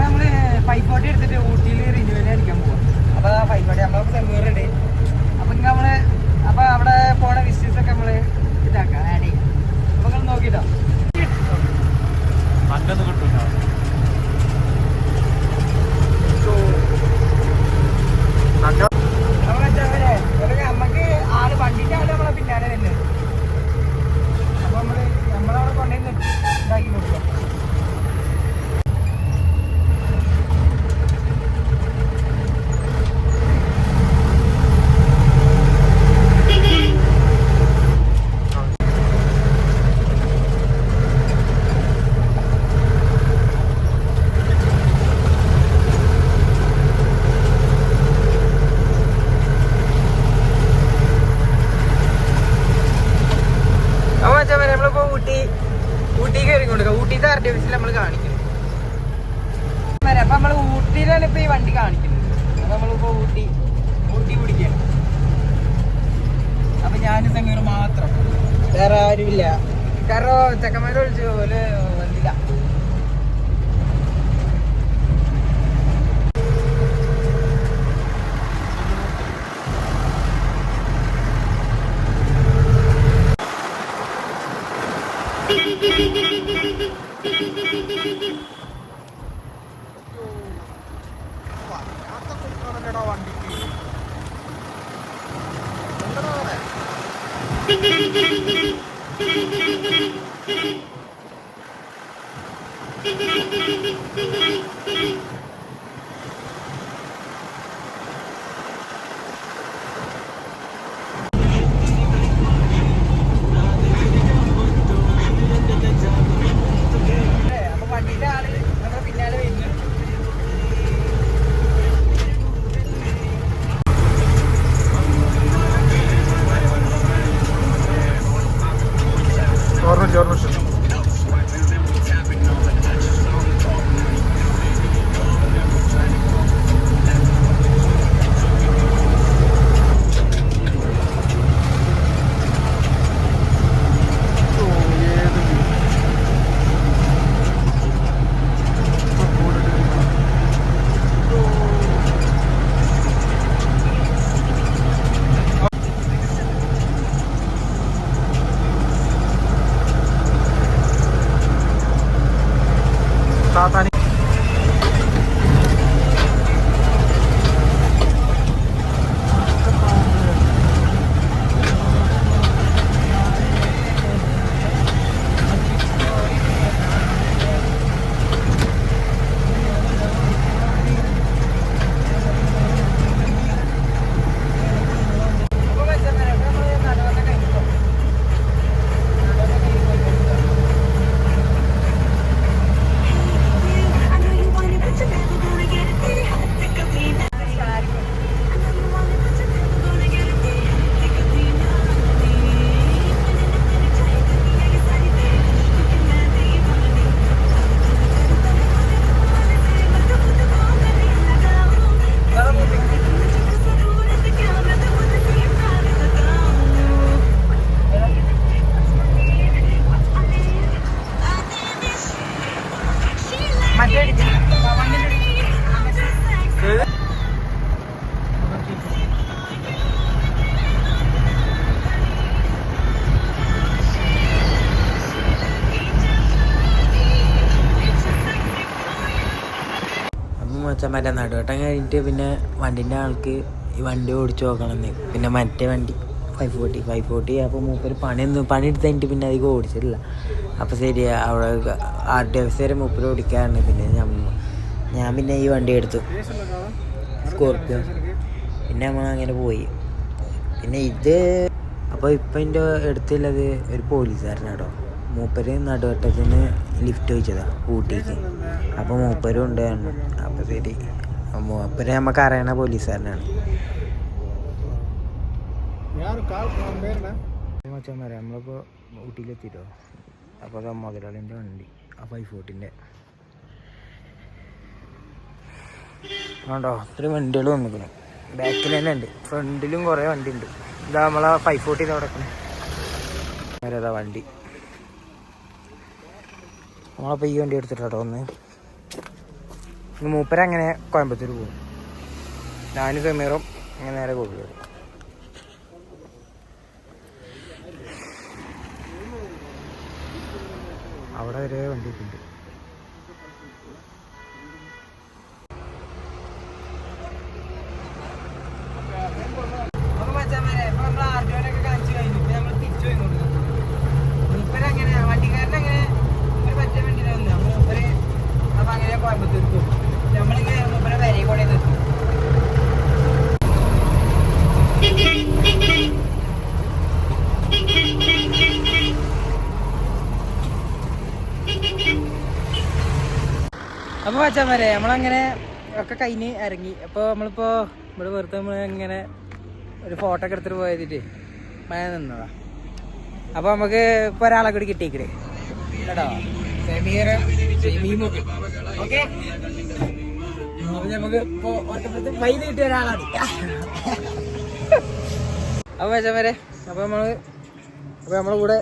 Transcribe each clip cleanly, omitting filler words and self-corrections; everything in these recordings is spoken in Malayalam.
നമ്മള് 540 എടുത്തിട്ട് ഊട്ടിയിൽ റിന്യൂവൽ അടിക്കാൻ പോവാം. അപ്പൊ 540 നമ്മളെ സെമ്മൂറുണ്ട്. അപ്പൊ നമ്മള് അവിടെ പോണ വിസിറ്റ്സ് ഒക്കെ നമ്മള് ഇതാക്കാം, ആഡ് ചെയ്യാം. അപ്പൊ നിങ്ങൾ നോക്കിട്ടോ മറ്റൊന്നും കിട്ടൂല. നമ്മക്ക് ആള് വണ്ടിന്റെ ആള് നമ്മളെ പിന്നാലെ തന്നെ. അപ്പൊ നമ്മളവിടെ കൊണ്ടുപോയി ഇതാക്കി കൊടുക്കാം. ഊട്ടി കയറി കൊടുക്കാം. ഊട്ടിത്തെ ആർട്ടിഫിഷ്യൽ നമ്മൾ കാണിക്കുന്നത്. അപ്പൊ നമ്മള് ഊട്ടിയിലാണ് ഇപ്പൊ ഈ വണ്ടി കാണിക്കുന്നത്. അപ്പൊ നമ്മളിപ്പോ ഊട്ടി പിടിക്കണം. അപ്പൊ ഞാനും സമീർ മാത്രം, വേറെ ആരുമില്ല. കാരണം ചെക്കന്മാരെ വിളിച്ചു പോലെ വന്നില്ല. മറ്റേ നടുവട്ടം കഴിഞ്ഞിട്ട് പിന്നെ വണ്ടിൻ്റെ ആൾക്ക് ഈ വണ്ടി ഓടിച്ചു നോക്കണമെന്ന്. പിന്നെ മറ്റേ വണ്ടി 540 അപ്പോൾ മൂപ്പര് പണിയെടുത്ത് കഴിഞ്ഞിട്ട് പിന്നെ അധികം ഓടിച്ചിട്ടില്ല. അപ്പോൾ ശരി അവിടെ RTX വരെ മൂപ്പര് ഓടിക്കാറുണ്ട്. പിന്നെ ഞാൻ പിന്നെ ഈ വണ്ടി എടുത്തു, സ്കോർപ്പിയോ. പിന്നെ നമ്മൾ അങ്ങനെ പോയി. പിന്നെ ഇത് അപ്പോൾ ഇപ്പം എൻ്റെ അടുത്തുള്ളത് ഒരു പോലീസുകാരനാട്ടോ. മൂപ്പര് നടുവട്ടത്തിന് ലിഫ്റ്റ് ചോദിച്ചതാണ് ഊട്ടിക്ക്. അപ്പോൾ മൂപ്പരും ഉണ്ടായിരുന്നു. അപ്പോൾ ശരി, മൂപ്പര് നമുക്ക് അറിയണ പോലീസുകാരനാണ്. മച്ചാന്മാരെ നമ്മളിപ്പോൾ ഊട്ടിയിലെത്തിയിട്ടോ. അപ്പോൾ അത് മുതലാളിൻ്റെ വണ്ടി, ആ 540 ആണ്ടോ. അത്രയും വണ്ടികൾ വന്നിക്കണം. ബാക്കിൽ തന്നെ ഉണ്ട്, ഫ്രണ്ടിലും കുറേ വണ്ടി ഉണ്ട്. ഇതാ നമ്മളെ 540 നടക്കണേ വരതാ വണ്ടി. നമ്മളപ്പോൾ ഈ വണ്ടി എടുത്തിട്ടോ ഒന്ന്. മൂപ്പര അങ്ങനെ കോയമ്പത്തൂർ പോകും. ഞാനും സമീറും അങ്ങനെ നേരെ കോഴിക്കോട്. അവിടെ വരെ വണ്ടി എത്തിണ്ട്. അപ്പൊ മച്ചാമാരെ ഇപ്പൊ നമ്മൾ ആർജോനൊക്കെ കാണിച്ചു കഴിഞ്ഞു. ഇപ്പൊ നമ്മൾ തിരിച്ചു പോയിക്കൊണ്ട് മൂപ്പരങ്ങനെ വണ്ടിക്കാരനങ്ങനെ മൂപ്പര് പറ്റിയ വണ്ടിയിലെ വന്നു മൂപ്പര്. അപ്പൊ അങ്ങനെ കോയമ്പത്തൂർക്ക് പോകും. നമ്മളിങ്ങനെ മൂപ്പരെ വരെ കൂടെ നിർത്തും. അപ്പോൾ മച്ചാന്മാരെ നമ്മളങ്ങനെ ഒക്കെ കഴിഞ്ഞ് ഇറങ്ങി. അപ്പോൾ നമ്മളിപ്പോൾ ഇവിടെ വെറുതെ നമ്മളിങ്ങനെ ഒരു ഫോട്ടോ ഒക്കെ എടുത്തിട്ട് പോയതിട്ട് മഴ നിന്നതാ. അപ്പോൾ നമുക്ക് ഇപ്പോൾ ഒരാളെ കൂടി കിട്ടിയിക്കണേ കേട്ടോ, ഓക്കെ. അപ്പോൾ നമുക്ക് ഇപ്പോൾ ഫൈൻ കിട്ടിയ ഒരാളാണ്. അപ്പോൾ മച്ചാന്മാരെ അപ്പോൾ നമ്മളെ കൂടെ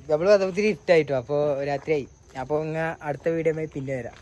നമ്മള് ഒത്തിരി ഇഷ്ടായിട്ടോ. അപ്പോൾ രാത്രിയായി. അപ്പോൾ അടുത്ത വീഡിയോ പിന്നെ വരാം.